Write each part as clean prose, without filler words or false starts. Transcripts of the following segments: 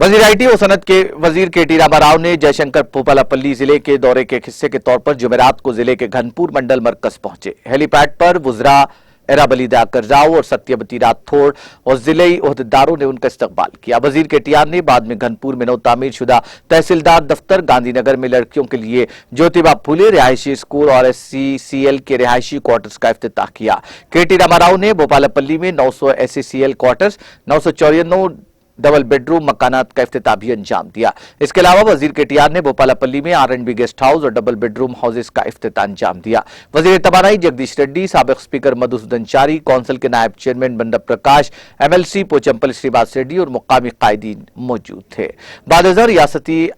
वजीर आईटी और सनत के वजीर के.टी. रामा राव ने जयशंकर भूपालपल्ली जिले के दौरे के हिस्से के तौर पर जुमेरात को जिले के घनपुर मंडल मरकज पहुंचे। हेलीपैड पर वुजरा एराबली दाकर राव और सत्यवती राठौड़ और जिले ओहदेदारों ने उनका इस्तकबाल किया। वजीर के.टी.आर. ने बाद में घनपुर में नौ तामीर शुदा तहसीलदार दफ्तर, गांधीनगर में लड़कियों के लिए ज्योतिबा फूले रिहायशी स्कूल और SCCL के रिहायशी क्वार्टर्स का इफ्तिताह किया। के.टी. रामा राव ने भोपालपल्ली में 900 SCCL क्वार्टर्स, 994 डबल बेडरूम मकानात का इफ्तिताह भी अंजाम दिया। इसके अलावा वजीर के.टी.आर. ने भोपालपल्ली में R&B गेस्ट हाउस और डबल बेडरूम हाउसेस का इफ्तिताह अंजाम दिया। वजीर तवानाई जगदीश रेड्डी, साबिक स्पीकर मधुसूदन चारी, कौंसिल के नायब चेयरमैन बंडा प्रकाश, MLC पोचंपल श्रीवास रेड्डी और मुकामी कायदीन मौजूद थे। बादजर रियासती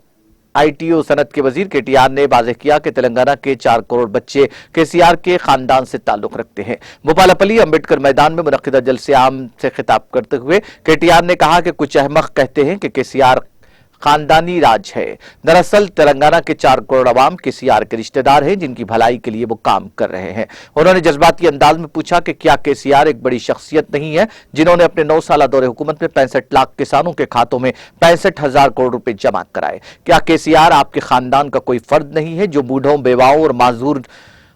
ITO सनत के वजीर के.टी.आर. ने वाज़ेह किया कि तेलंगाना के 4 करोड़ बच्चे KCR के खानदान से ताल्लुक रखते हैं। भोपालपल्ली अंबेडकर मैदान में मुनक्किदा जलसे आम से खिताब करते हुए के.टी.आर. ने कहा कि कुछ अहमक कहते हैं कि KCR खानदानी राज है। दरअसल तेलंगाना के 4 करोड़ अवाम KCR के रिश्तेदार हैं, जिनकी भलाई के लिए वो काम कर रहे हैं। उन्होंने जज्बाती अंदाज में पूछा कि क्या KCR एक बड़ी शख्सियत नहीं है, जिन्होंने अपने 9 साला दौरे हुकूमत में 65 लाख किसानों के खातों में 65,000 करोड़ रुपए जमा कराए। क्या KCR आपके खानदान का कोई फर्द नहीं है, जो बूढ़ों, बेवाओं और माजूर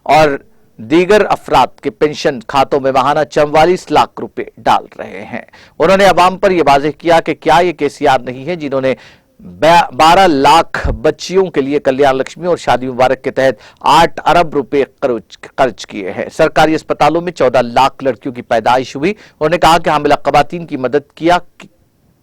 और दीगर अफराद के पेंशन खातों में माहाना 44 लाख रुपए डाल रहे हैं। उन्होंने अवाम पर यह वाज़ेह किया कि क्या ये KCR नहीं है, जिन्होंने 12 लाख बच्चियों के लिए कल्याण लक्ष्मी और शादी मुबारक के तहत 8 अरब रुपए खर्च किए हैं। सरकारी अस्पतालों में 14 लाख लड़कियों की पैदाइश हुई। उन्होंने कहा कि हामिला ख़वातीन की मदद किया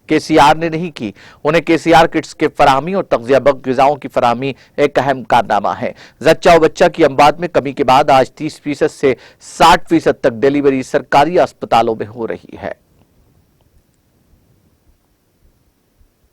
KCR ने नहीं की। उन्हें KCR किट्स के फराहमी और तग़ज़िया बख्श ग़िज़ाओं की फराहमी एक अहम कारनामा है। ज़च्चा और बच्चा की अमवात में कमी के बाद आज 30% से 60% तक डिलीवरी सरकारी अस्पतालों में हो रही है।